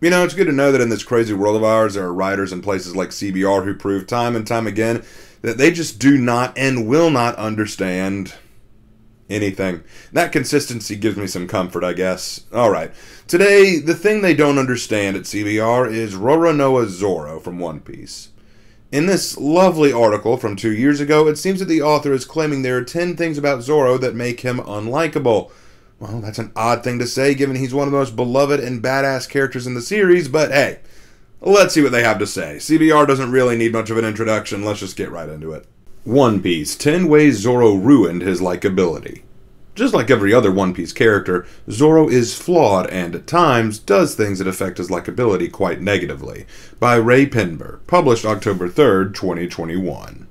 You know, it's good to know that in this crazy world of ours, there are writers in places like CBR who prove time and time again that they just do not and will not understand anything. That consistency gives me some comfort, I guess. Alright, today, the thing they don't understand at CBR is Roronoa Zoro from One Piece. In this lovely article from 2 years ago, it seems that the author is claiming there are 10 things about Zoro that make him unlikable. Well, that's an odd thing to say, given he's one of the most beloved and badass characters in the series, but hey, let's see what they have to say. CBR doesn't really need much of an introduction, let's just get right into it. One Piece, 10 ways Zoro ruined his likability. Just like every other One Piece character, Zoro is flawed and, at times, does things that affect his likability quite negatively. By Ray Pinber, published October 3rd, 2021.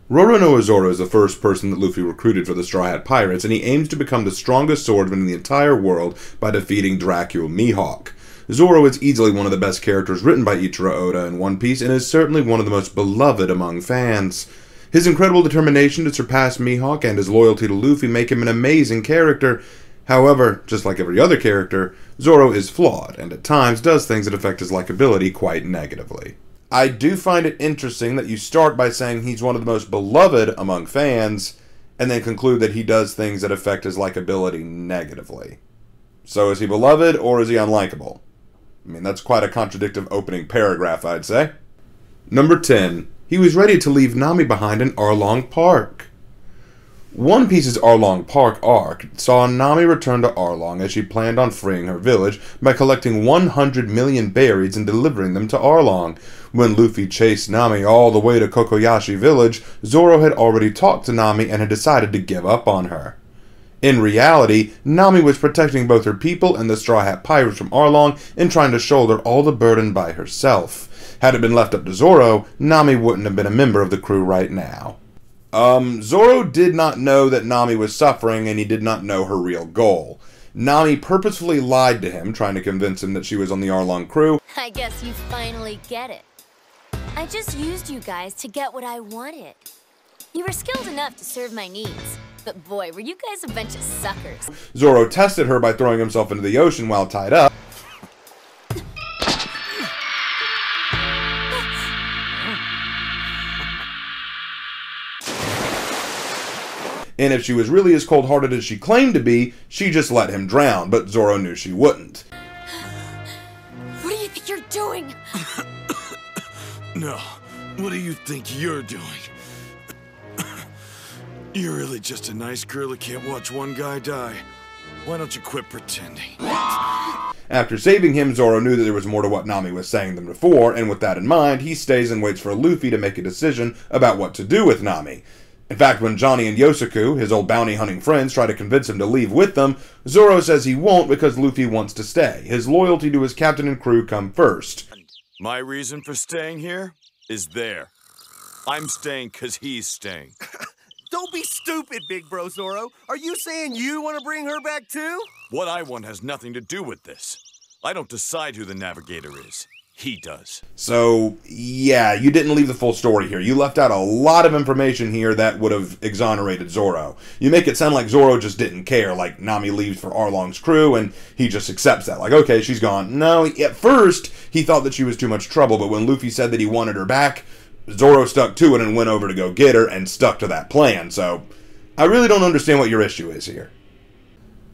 Roronoa Zoro is the first person that Luffy recruited for the Straw Hat Pirates, and he aims to become the strongest swordsman in the entire world by defeating Dracula Mihawk. Zoro is easily one of the best characters written by Eiichiro Oda in One Piece, and is certainly one of the most beloved among fans. His incredible determination to surpass Mihawk and his loyalty to Luffy make him an amazing character. However, just like every other character, Zoro is flawed, and at times does things that affect his likability quite negatively. I do find it interesting that you start by saying he's one of the most beloved among fans, and then conclude that he does things that affect his likability negatively. So is he beloved, or is he unlikable? I mean, that's quite a contradictory opening paragraph, I'd say. Number 10. He was ready to leave Nami behind in Arlong Park. One Piece's Arlong Park arc saw Nami return to Arlong as she planned on freeing her village by collecting 100 million berries and delivering them to Arlong. When Luffy chased Nami all the way to Kokoyashi village, Zoro had already talked to Nami and had decided to give up on her. In reality, Nami was protecting both her people and the Straw Hat Pirates from Arlong and trying to shoulder all the burden by herself. Had it been left up to Zoro, Nami wouldn't have been a member of the crew right now. Zoro did not know that Nami was suffering, and he did not know her real goal. Nami purposefully lied to him, trying to convince him that she was on the Arlong crew. I guess you finally get it. I just used you guys to get what I wanted. You were skilled enough to serve my needs, but boy, were you guys a bunch of suckers. Zoro tested her by throwing himself into the ocean while tied up. And if she was really as cold-hearted as she claimed to be, she just let him drown, but Zoro knew she wouldn't. What do you think you're doing? No, what do you think you're doing? You're really just a nice girl who can't watch one guy die. Why don't you quit pretending? After saving him, Zoro knew that there was more to what Nami was saying than before, and with that in mind, he stays and waits for Luffy to make a decision about what to do with Nami. In fact, when Johnny and Yosaku, his old bounty-hunting friends, try to convince him to leave with them, Zoro says he won't because Luffy wants to stay. His loyalty to his captain and crew come first. My reason for staying here is there. I'm staying because he's staying. Don't be stupid, big bro Zoro. Are you saying you want to bring her back too? What I want has nothing to do with this. I don't decide who the navigator is. He does. So, yeah, you didn't leave the full story here. You left out a lot of information here that would have exonerated Zoro. You make it sound like Zoro just didn't care, like Nami leaves for Arlong's crew and he just accepts that. Like, okay, she's gone. No, at first, he thought that she was too much trouble, but when Luffy said that he wanted her back, Zoro stuck to it and went over to go get her and stuck to that plan. So, I really don't understand what your issue is here.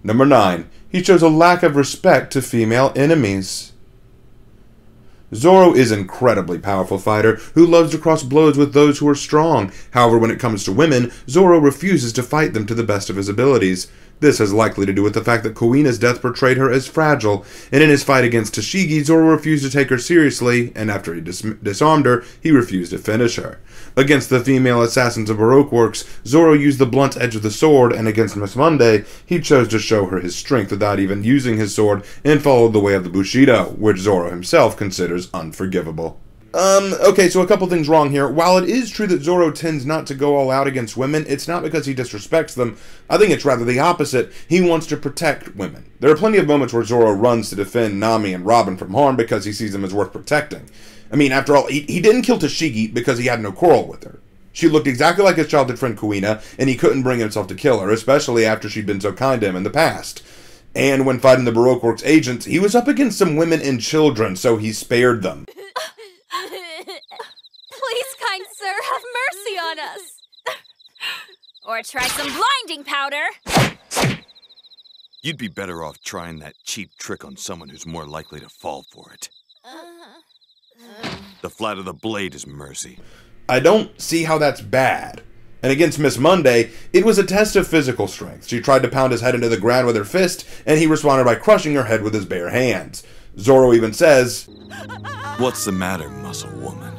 Number 9. He shows a lack of respect to female enemies. Zoro is an incredibly powerful fighter who loves to cross blows with those who are strong. However, when it comes to women, Zoro refuses to fight them to the best of his abilities. This has likely to do with the fact that Kuina's death portrayed her as fragile, and in his fight against Tashigi, Zoro refused to take her seriously, and after he disarmed her, he refused to finish her. Against the female assassins of Baroque works, Zoro used the blunt edge of the sword, and against Miss Monday, he chose to show her his strength without even using his sword, and followed the way of the Bushido, which Zoro himself considers unforgivable. Okay, so a couple things wrong here. While it is true that Zoro tends not to go all out against women, it's not because he disrespects them. I think it's rather the opposite. He wants to protect women. There are plenty of moments where Zoro runs to defend Nami and Robin from harm because he sees them as worth protecting. I mean, after all, he didn't kill Tashigi because he had no quarrel with her. She looked exactly like his childhood friend Kuina, and he couldn't bring himself to kill her, especially after she'd been so kind to him in the past. And when fighting the Baroque Works agents, he was up against some women and children, so he spared them. Please, kind sir, have mercy on us. Or try some blinding powder. You'd be better off trying that cheap trick on someone who's more likely to fall for it. The flat of the blade is mercy. I don't see how that's bad. And against Miss Monday, it was a test of physical strength. She tried to pound his head into the ground with her fist, and he responded by crushing her head with his bare hands. Zoro even says, What's the matter, muscle woman?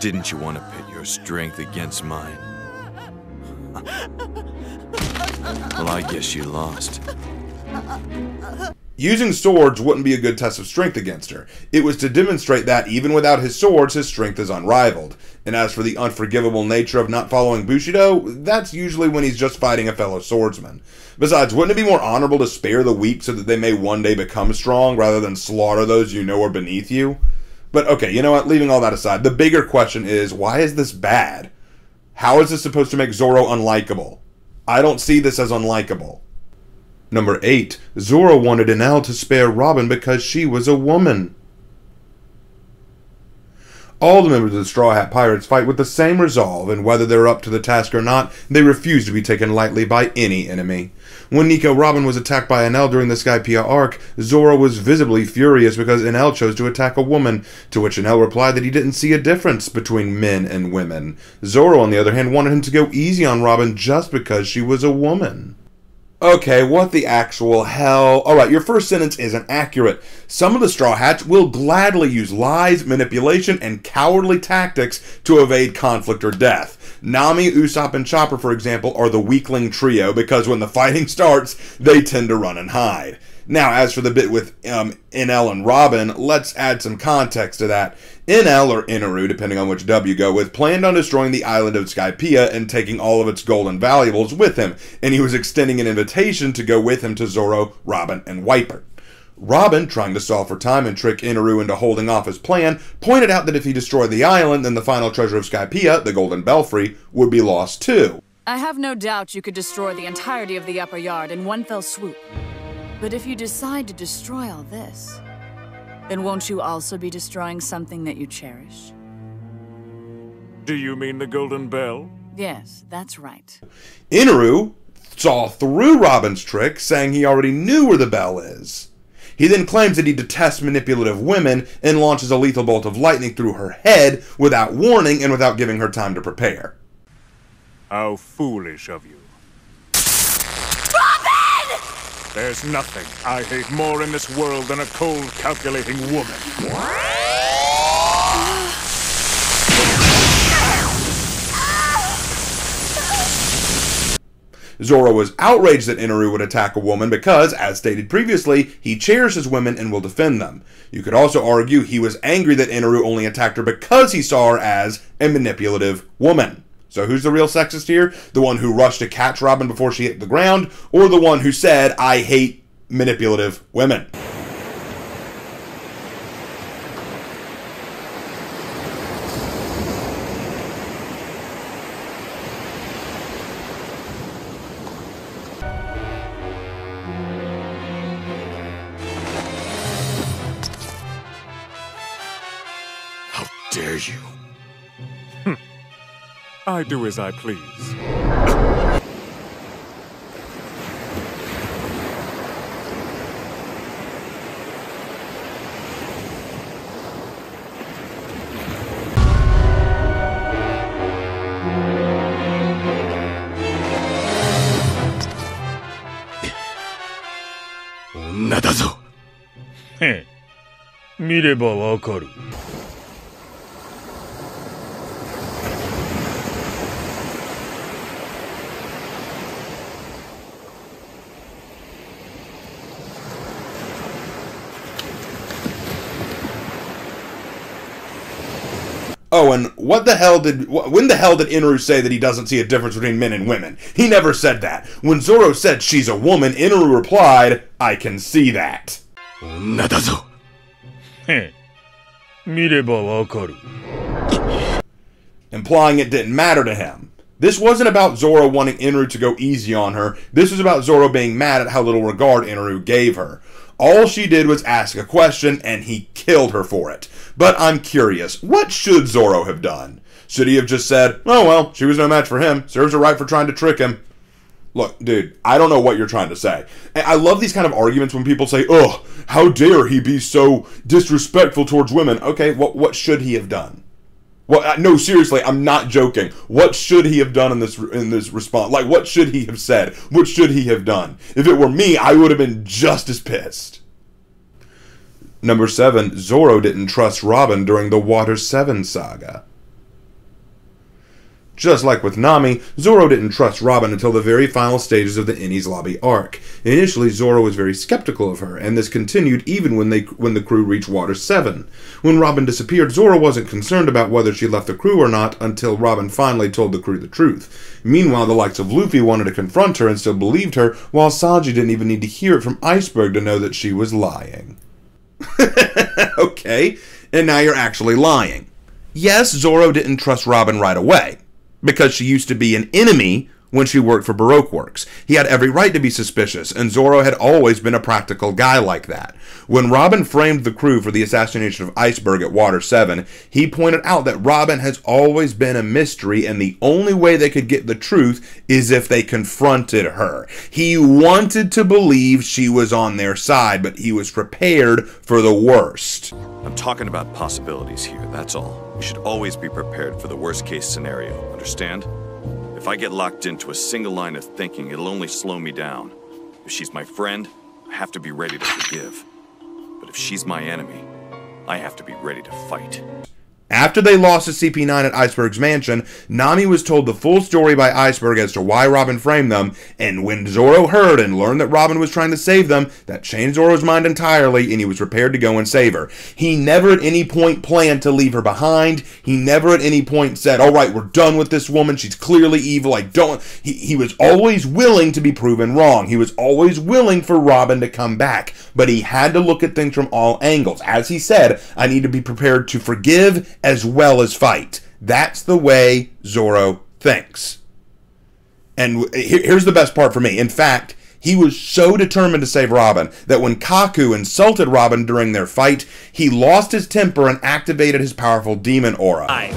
Didn't you want to pit your strength against mine? Well, I guess you lost. Using swords wouldn't be a good test of strength against her. It was to demonstrate that, even without his swords, his strength is unrivaled. And as for the unforgivable nature of not following Bushido, that's usually when he's just fighting a fellow swordsman. Besides, wouldn't it be more honorable to spare the weak so that they may one day become strong, rather than slaughter those you know are beneath you? But okay, you know what, leaving all that aside, the bigger question is, why is this bad? How is this supposed to make Zoro unlikable? I don't see this as unlikable. Number 8. Zoro wanted Enel to spare Robin because she was a woman. All the members of the Straw Hat Pirates fight with the same resolve, and whether they're up to the task or not, they refuse to be taken lightly by any enemy. When Nico Robin was attacked by Enel during the Skypiea arc, Zoro was visibly furious because Enel chose to attack a woman, to which Enel replied that he didn't see a difference between men and women. Zoro, on the other hand, wanted him to go easy on Robin just because she was a woman. Okay, what the actual hell? Alright, your first sentence isn't accurate. Some of the Straw Hats will gladly use lies, manipulation, and cowardly tactics to evade conflict or death. Nami, Usopp, and Chopper, for example, are the weakling trio because when the fighting starts, they tend to run and hide. Now, as for the bit with Enel and Robin, let's add some context to that. Enel, or Inaru, depending on which W you go with, planned on destroying the island of Skypiea and taking all of its gold and valuables with him, and he was extending an invitation to go with him to Zoro, Robin, and Wiper. Robin, trying to solve for time and trick Inaru into holding off his plan, pointed out that if he destroyed the island, then the final treasure of Skypiea, the Golden Belfry, would be lost too. I have no doubt you could destroy the entirety of the upper yard in one fell swoop. But if you decide to destroy all this, then won't you also be destroying something that you cherish? Do you mean the Golden Bell? Yes, that's right. Inaru saw through Robin's trick, saying he already knew where the bell is. He then claims that he detests manipulative women and launches a lethal bolt of lightning through her head without warning and without giving her time to prepare. How foolish of you. There's nothing I hate more in this world than a cold, calculating woman. Zoro was outraged that Inaru would attack a woman because, as stated previously, he cherishes women and will defend them. You could also argue he was angry that Inaru only attacked her because he saw her as a manipulative woman. So who's the real sexist here? The one who rushed to catch Robin before she hit the ground, or the one who said, I hate manipulative women? How dare you? I do as I please. Onnaだぞ。へえ、見ればわかる。Oh, and when the hell did Inaru say that he doesn't see a difference between men and women? He never said that. When Zoro said she's a woman, Inaru replied, I can see that. 女だぞ。へえ、見ればわかる。Implying it didn't matter to him. This wasn't about Zoro wanting Enru to go easy on her. This was about Zoro being mad at how little regard Enru gave her. All she did was ask a question, and he killed her for it. But I'm curious, what should Zoro have done? Should he have just said, oh well, she was no match for him, serves her right for trying to trick him? Look, dude, I don't know what you're trying to say. I love these kind of arguments when people say, ugh, how dare he be so disrespectful towards women? Okay, what should he have done? Well, no, seriously, I'm not joking. What should he have done in this response? Like, what should he have said? What should he have done? If it were me, I would have been just as pissed. Number 7, Zoro didn't trust Robin during the Water 7 saga. Just like with Nami, Zoro didn't trust Robin until the very final stages of the Enies Lobby arc. Initially, Zoro was very skeptical of her, and this continued even when the crew reached Water 7. When Robin disappeared, Zoro wasn't concerned about whether she left the crew or not until Robin finally told the crew the truth. Meanwhile, the likes of Luffy wanted to confront her and still believed her, while Sanji didn't even need to hear it from Iceberg to know that she was lying. Okay, and now you're actually lying. Yes, Zoro didn't trust Robin right away, because she used to be an enemy when she worked for Baroque Works. He had every right to be suspicious, and Zoro had always been a practical guy like that. When Robin framed the crew for the assassination of Iceberg at Water 7, he pointed out that Robin has always been a mystery, and the only way they could get the truth is if they confronted her. He wanted to believe she was on their side, but he was prepared for the worst. I'm talking about possibilities here, that's all. We should always be prepared for the worst-case scenario, understand? If I get locked into a single line of thinking, it'll only slow me down. If she's my friend, I have to be ready to forgive. But if she's my enemy, I have to be ready to fight. After they lost to CP9 at Iceberg's mansion, Nami was told the full story by Iceberg as to why Robin framed them, and when Zoro heard and learned that Robin was trying to save them, that changed Zoro's mind entirely, and he was prepared to go and save her. He never at any point planned to leave her behind. He never at any point said, all right, we're done with this woman, she's clearly evil, I don't... He was always willing to be proven wrong. He was always willing for Robin to come back, but he had to look at things from all angles. As he said, I need to be prepared to forgive as well as fight. That's the way Zoro thinks. And here's the best part for me. In fact, he was so determined to save Robin that when Kaku insulted Robin during their fight, he lost his temper and activated his powerful demon aura. In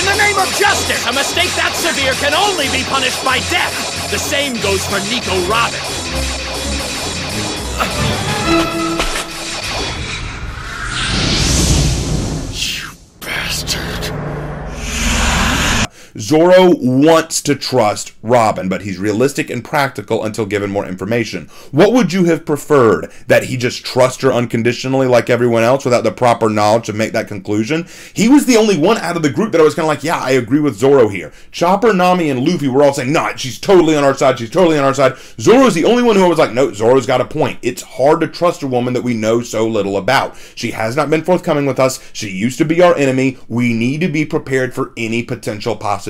the name of justice, a mistake that severe can only be punished by death. The same goes for Nico Robin. Zoro wants to trust Robin, but he's realistic and practical until given more information. What would you have preferred? That he just trust her unconditionally like everyone else without the proper knowledge to make that conclusion? He was the only one out of the group that I was kind of like, yeah, I agree with Zoro here. Chopper, Nami, and Luffy were all saying, nah, she's totally on our side, she's totally on our side. Zoro's the only one who was like, no, Zoro's got a point. It's hard to trust a woman that we know so little about. She has not been forthcoming with us. She used to be our enemy. We need to be prepared for any potential possibility.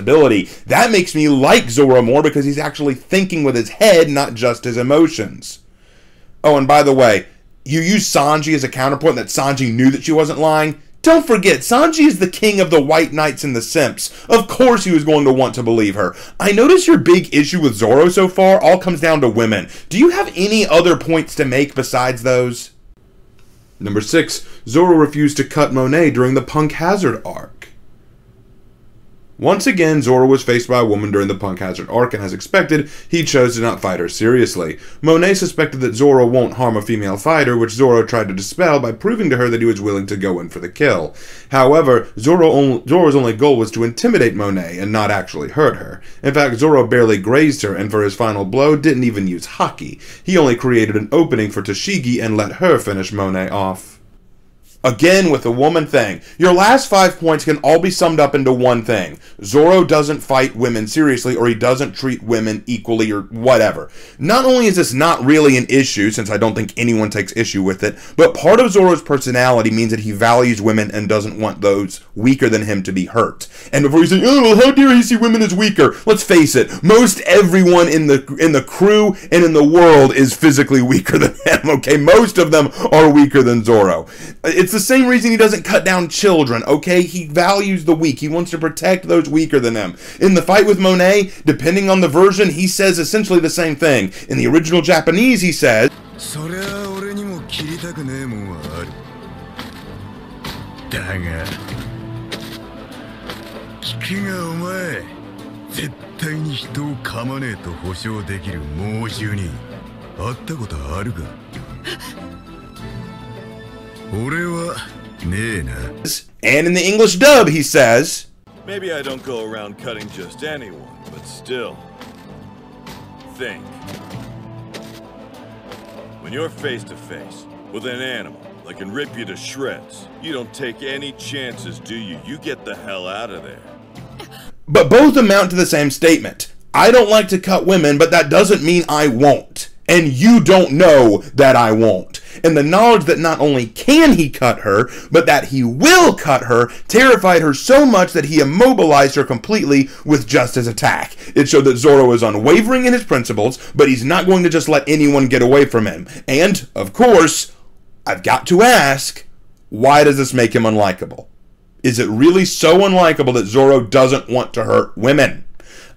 That makes me like Zoro more because he's actually thinking with his head, not just his emotions. Oh, and by the way, you use Sanji as a counterpoint that Sanji knew that she wasn't lying. Don't forget, Sanji is the king of the White Knights and the Simps. Of course he was going to want to believe her. I notice your big issue with Zoro so far all comes down to women. Do you have any other points to make besides those? Number 6, Zoro refused to cut Monet during the Punk Hazard arc. Once again, Zoro was faced by a woman during the Punk Hazard arc, and as expected, he chose to not fight her seriously. Monet suspected that Zoro won't harm a female fighter, which Zoro tried to dispel by proving to her that he was willing to go in for the kill. However, Zoro's only goal was to intimidate Monet and not actually hurt her. In fact, Zoro barely grazed her, and for his final blow, didn't even use haki. He only created an opening for Tashigi and let her finish Monet off. Again, with the woman thing, your last 5 points can all be summed up into one thing. Zoro doesn't fight women seriously, or he doesn't treat women equally, or whatever. Not only is this not really an issue, since I don't think anyone takes issue with it, but part of Zoro's personality means that he values women and doesn't want those weaker than him to be hurt. And before you say, oh, well, how dare he see women as weaker? Let's face it, most everyone in the crew and in the world is physically weaker than him, okay? Most of them are weaker than Zoro. It's the same reason he doesn't cut down children, okay? He values the weak. He wants to protect those weaker than him. In the fight with Monet, depending on the version, he says essentially the same thing. In the original Japanese, he says, and in the English dub, he says, maybe I don't go around cutting just anyone, but still, think. When you're face to face with an animal that can rip you to shreds, you don't take any chances, do you? You get the hell out of there. But both amount to the same statement. I don't like to cut women, but that doesn't mean I won't. And you don't know that I won't. And the knowledge that not only can he cut her, but that he will cut her, terrified her so much that he immobilized her completely with just his attack. It showed that Zoro is unwavering in his principles, but he's not going to just let anyone get away from him. And, of course, I've got to ask, why does this make him unlikable? Is it really so unlikable that Zoro doesn't want to hurt women?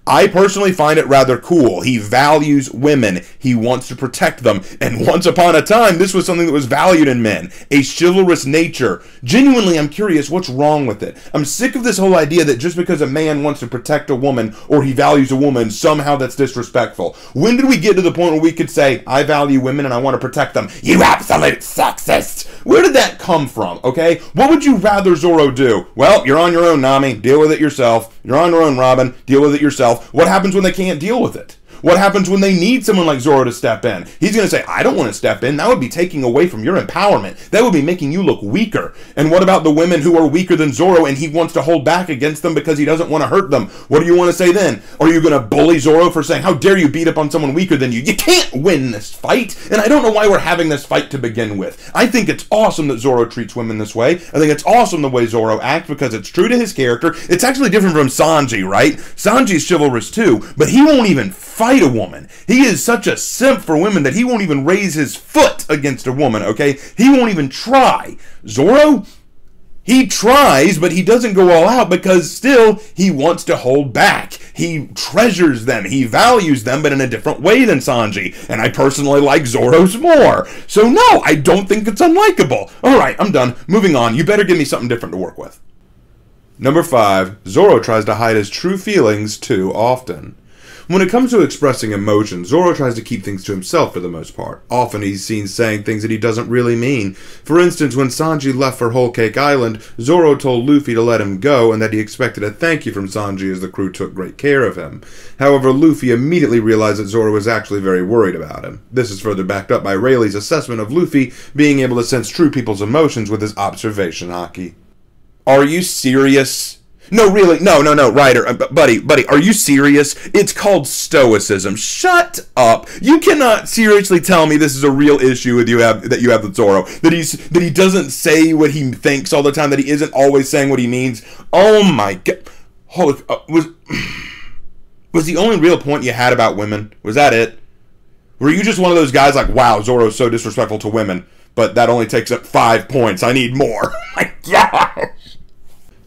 I personally find it rather cool. He values women. He wants to protect them. And once upon a time, this was something that was valued in men. A chivalrous nature. Genuinely, I'm curious, what's wrong with it? I'm sick of this whole idea that just because a man wants to protect a woman or he values a woman, somehow that's disrespectful. When did we get to the point where we could say, I value women and I want to protect them? You absolute sexist! Where did that come from, okay? What would you rather Zoro do? Well, you're on your own, Nami. Deal with it yourself. You're on your own, Robin. Deal with it yourself. What happens when they can't deal with it? What happens when they need someone like Zoro to step in? He's going to say, I don't want to step in. That would be taking away from your empowerment. That would be making you look weaker. And what about the women who are weaker than Zoro and he wants to hold back against them because he doesn't want to hurt them? What do you want to say then? Are you going to bully Zoro for saying, how dare you beat up on someone weaker than you? You can't win this fight. And I don't know why we're having this fight to begin with. I think it's awesome that Zoro treats women this way. I think it's awesome the way Zoro acts because it's true to his character. It's actually different from Sanji, right? Sanji's chivalrous too, but he won't even fight a woman. He is such a simp for women that he won't even raise his foot against a woman, okay? He won't even try. Zoro, he tries, but he doesn't go all out because still he wants to hold back. He treasures them. He values them, but in a different way than Sanji. And I personally like Zoro's more. So no, I don't think it's unlikable. All right, I'm done. Moving on. You better give me something different to work with. Number 5, Zoro tries to hide his true feelings too often. When it comes to expressing emotion, Zoro tries to keep things to himself for the most part. Often he's seen saying things that he doesn't really mean. For instance, when Sanji left for Whole Cake Island, Zoro told Luffy to let him go and that he expected a thank you from Sanji as the crew took great care of him. However, Luffy immediately realized that Zoro was actually very worried about him. This is further backed up by Rayleigh's assessment of Luffy being able to sense true people's emotions with his observation haki. Are you serious? No, really, no, Ryder, buddy, are you serious? It's called stoicism. Shut up. You cannot seriously tell me this is a real issue with that you have with Zoro. That he doesn't say what he thinks all the time, that he isn't always saying what he means. Oh my god. Holy, was the only real point you had about women? Was that it? Were you just one of those guys like, wow, Zoro's so disrespectful to women, but that only takes up 5 points. I need more. Oh my gosh.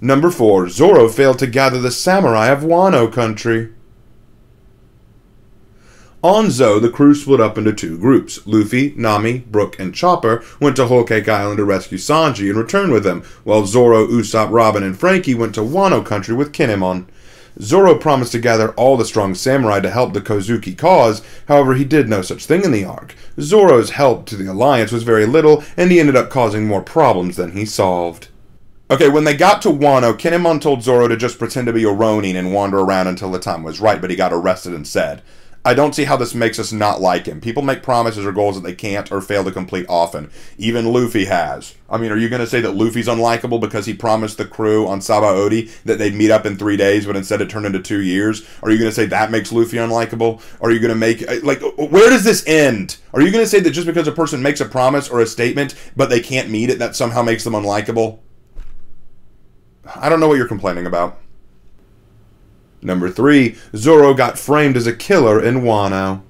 Number 4, Zoro failed to gather the samurai of Wano country. On Zou, the crew split up into 2 groups. Luffy, Nami, Brook, and Chopper went to Whole Cake Island to rescue Sanji and return with him, while Zoro, Usopp, Robin, and Frankie went to Wano country with Kinemon. Zoro promised to gather all the strong samurai to help the Kozuki cause, however he did no such thing in the arc. Zoro's help to the alliance was very little, and he ended up causing more problems than he solved. Okay, when they got to Wano, Kinemon told Zoro to just pretend to be a Ronin and wander around until the time was right, but he got arrested instead. I don't see how this makes us not like him. People make promises or goals that they can't or fail to complete often. Even Luffy has. I mean, are you going to say that Luffy's unlikable because he promised the crew on Sabaody that they'd meet up in 3 days, but instead it turned into 2 years? Are you going to say that makes Luffy unlikable? Are you going to make... like, where does this end? Are you going to say that just because a person makes a promise or a statement, but they can't meet it, that somehow makes them unlikable? I don't know what you're complaining about. Number 3, Zoro got framed as a killer in Wano.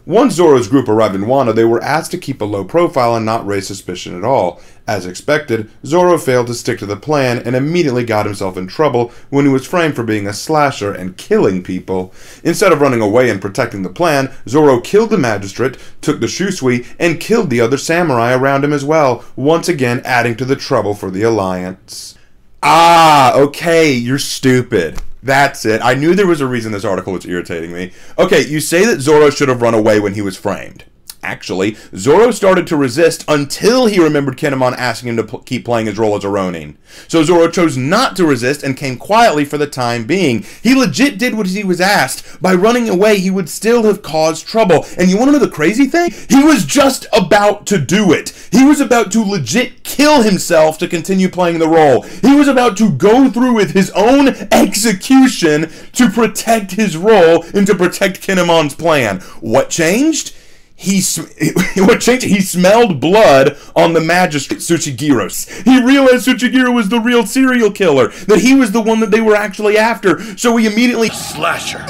Once Zoro's group arrived in Wano, they were asked to keep a low profile and not raise suspicion at all. As expected, Zoro failed to stick to the plan and immediately got himself in trouble when he was framed for being a slasher and killing people. Instead of running away and protecting the plan, Zoro killed the magistrate, took the Shusui, and killed the other samurai around him as well, once again adding to the trouble for the Alliance. Ah, okay, you're stupid. That's it. I knew there was a reason this article was irritating me. Okay, you say that Zoro should have run away when he was framed. Actually, Zoro started to resist until he remembered Kinemon asking him to keep playing his role as a Ronin. So Zoro chose not to resist and came quietly for the time being. He legit did what he was asked. By running away, he would still have caused trouble. And you want to know the crazy thing? He was just about to do it. He was about to legit kill himself to continue playing the role. He was about to go through with his own execution to protect his role and to protect Kinemon's plan. What changed? He smelled blood on the magistrate Tsuchigiro. He realized Tsuchigiro was the real serial killer, that he was the one that they were actually after, so he immediately Slasher.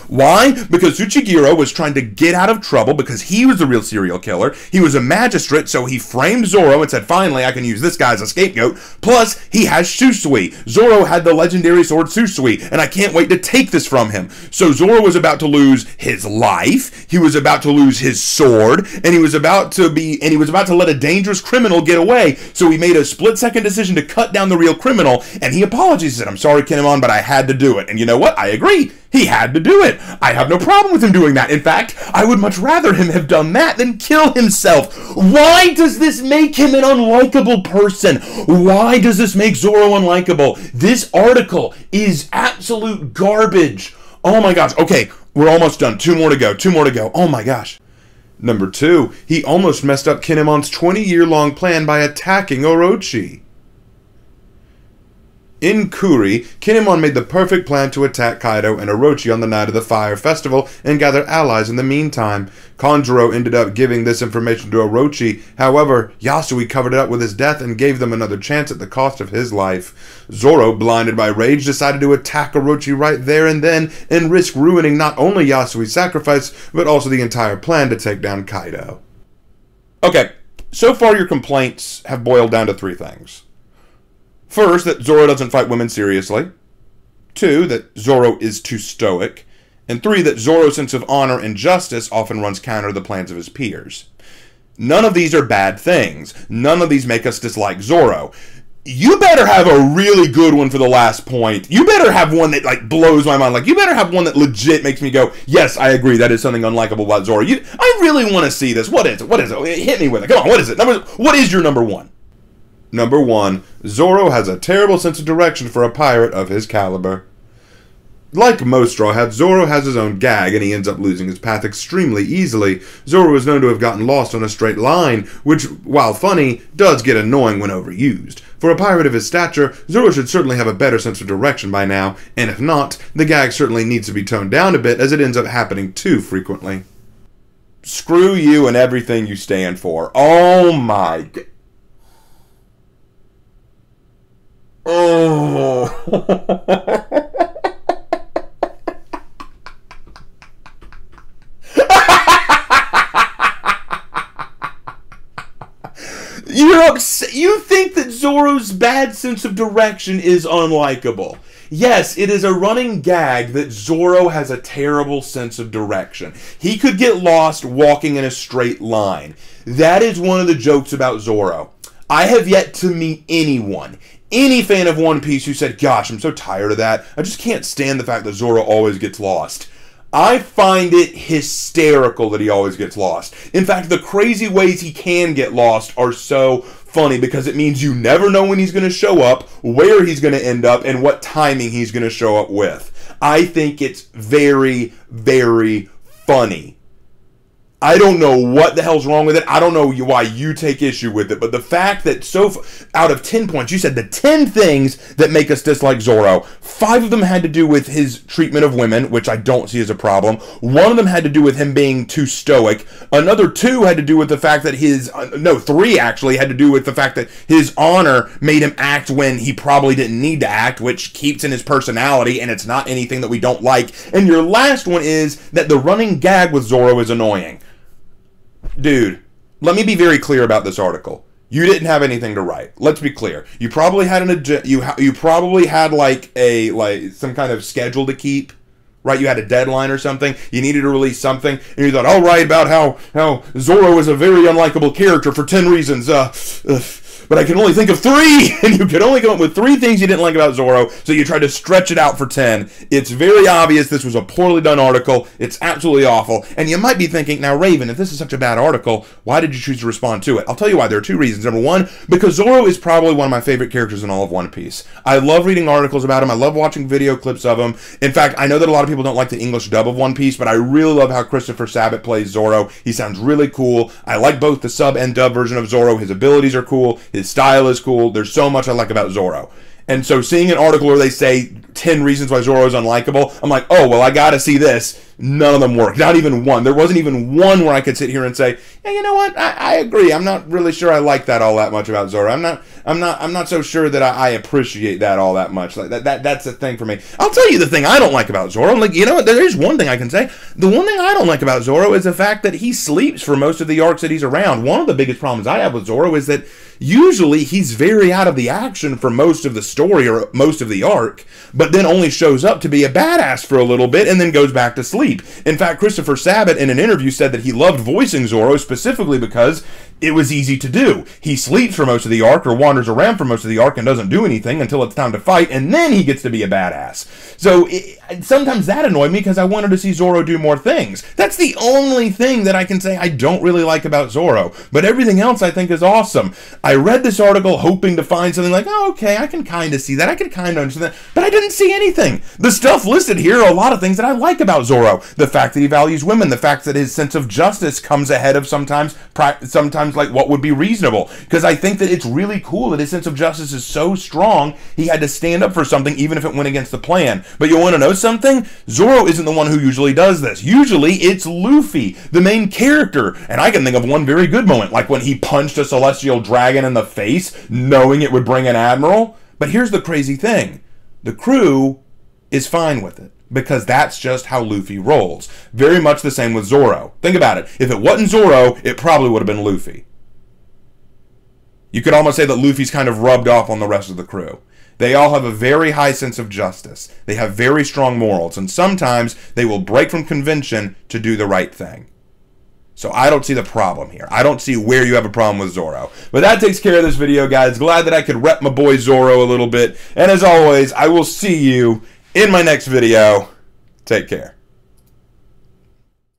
Why? Because Tsuchigiro was trying to get out of trouble because he was the real serial killer. He was a magistrate, so he framed Zoro and said, finally, I can use this guy as a scapegoat. Plus, he has Shusui. Zoro had the legendary sword Shusui, and I can't wait to take this from him. So Zoro was about to lose his life, he was about to lose his sword, and he was about to let a dangerous criminal get away. So he made a split-second decision to cut down the real criminal, and he apologized. He said, I'm sorry, Kinemon, but I had to do it. And you know what? I agree. He had to do it. I have no problem with him doing that. In fact, I would much rather him have done that than kill himself. Why does this make him an unlikable person? Why does this make Zoro unlikable? This article is absolute garbage. Oh my gosh. Okay, we're almost done. 2 more to go. 2 more to go. Oh my gosh. Number 2, he almost messed up Kinemon's 20-year-long plan by attacking Orochi. In Kuri, Kinemon made the perfect plan to attack Kaido and Orochi on the night of the Fire Festival and gather allies in the meantime. Kanjuro ended up giving this information to Orochi, however, Yasui covered it up with his death and gave them another chance at the cost of his life. Zoro, blinded by rage, decided to attack Orochi right there and then and risk ruining not only Yasui's sacrifice, but also the entire plan to take down Kaido. Okay, so far your complaints have boiled down to 3 things. First, that Zoro doesn't fight women seriously. 2, that Zoro is too stoic. And 3, that Zoro's sense of honor and justice often runs counter to the plans of his peers. None of these are bad things. None of these make us dislike Zoro. You better have a really good one for the last point. You better have one that, like, blows my mind. Like, you better have one that legit makes me go, yes, I agree, that is something unlikable about Zoro. I really want to see this. What is it? What is it? Hit me with it. Come on, what is it? What is your number 1? Number 1, Zoro has a terrible sense of direction for a pirate of his caliber. Like most Straw Hats, Zoro has his own gag, and he ends up losing his path extremely easily. Zoro is known to have gotten lost on a straight line, which, while funny, does get annoying when overused. For a pirate of his stature, Zoro should certainly have a better sense of direction by now, and if not, the gag certainly needs to be toned down a bit, as it ends up happening too frequently. Screw you and everything you stand for. Oh my god. Oh. You're upset. You think that Zoro's bad sense of direction is unlikable. Yes, it is a running gag that Zoro has a terrible sense of direction. He could get lost walking in a straight line. That is one of the jokes about Zoro. I have yet to meet anyone, any fan of One Piece who said, gosh, I'm so tired of that. I just can't stand the fact that Zoro always gets lost. I find it hysterical that he always gets lost. In fact, the crazy ways he can get lost are so funny because it means you never know when he's going to show up, where he's going to end up, and what timing he's going to show up with. I think it's very, very funny. I don't know what the hell's wrong with it. I don't know why you take issue with it. But the fact that out of 10 points, you said the 10 things that make us dislike Zoro, 5 of them had to do with his treatment of women, which I don't see as a problem. 1 of them had to do with him being too stoic. Another 2 had to do with the fact that 3 actually had to do with the fact that his honor made him act when he probably didn't need to act, which keeps in his personality, and it's not anything that we don't like. And your last one is that the running gag with Zoro is annoying. Dude, let me be very clear about this article. You didn't have anything to write. Let's be clear. You probably had you probably had like some kind of schedule to keep, right? You had a deadline or something. You needed to release something, and you thought, I'll write about how Zoro is a very unlikable character for 10 reasons. But I can only think of 3, and you could only come up with 3 things you didn't like about Zoro, so you tried to stretch it out for 10. It's very obvious this was a poorly done article. It's absolutely awful. And you might be thinking, now Raven, if this is such a bad article, why did you choose to respond to it? I'll tell you why. There are 2 reasons. Number 1, because Zoro is probably one of my favorite characters in all of One Piece. I love reading articles about him. I love watching video clips of him. In fact, I know that a lot of people don't like the English dub of One Piece, but I really love how Christopher Sabat plays Zoro. He sounds really cool. I like both the sub and dub version of Zoro. His abilities are cool. His style is cool. There's so much I like about Zoro. And so seeing an article where they say 10 reasons why Zoro is unlikable, I'm like, oh, well, I gotta see this. None of them work. Not even one. There wasn't even one where I could sit here and say, yeah, you know what? I agree. I'm not really sure I like that all that much about Zoro. I'm not so sure that I appreciate that all that much. Like that's the thing for me. I'll tell you the thing I don't like about Zoro. Like, you know what? There is one thing I can say. The one thing I don't like about Zoro is the fact that he sleeps for most of the arcs that he's around. One of the biggest problems I have with Zoro is that usually he's very out of the action for most of the story or most of the arc, but then only shows up to be a badass for a little bit and then goes back to sleep. In fact, Christopher Sabat in an interview said that he loved voicing Zoro specifically because it was easy to do. He sleeps for most of the arc or wanders around for most of the arc and doesn't do anything until it's time to fight, and then he gets to be a badass. So sometimes that annoyed me because I wanted to see Zoro do more things. That's the only thing that I can say I don't really like about Zoro, but everything else I think is awesome. I read this article hoping to find something like, oh, okay, I can kind of see that, I can kind of understand that, but I didn't see anything. The stuff listed here are a lot of things that I like about Zoro. The fact that he values women, the fact that his sense of justice comes ahead of sometimes like what would be reasonable, because I think that it's really cool that his sense of justice is so strong he had to stand up for something even if it went against the plan. But you want to know something? Zoro isn't the one who usually does this. Usually it's Luffy, the main character, and I can think of one very good moment, like when he punched a celestial dragon in the face knowing it would bring an admiral. But here's the crazy thing. The crew is fine with it, because that's just how Luffy rolls. Very much the same with Zoro. Think about it. If it wasn't Zoro, it probably would have been Luffy. You could almost say that Luffy's kind of rubbed off on the rest of the crew. They all have a very high sense of justice. They have very strong morals, and sometimes they will break from convention to do the right thing. So I don't see the problem here. I don't see where you have a problem with Zoro. But that takes care of this video, guys. Glad that I could rep my boy Zoro a little bit. And as always, I will see you in my next video. Take care.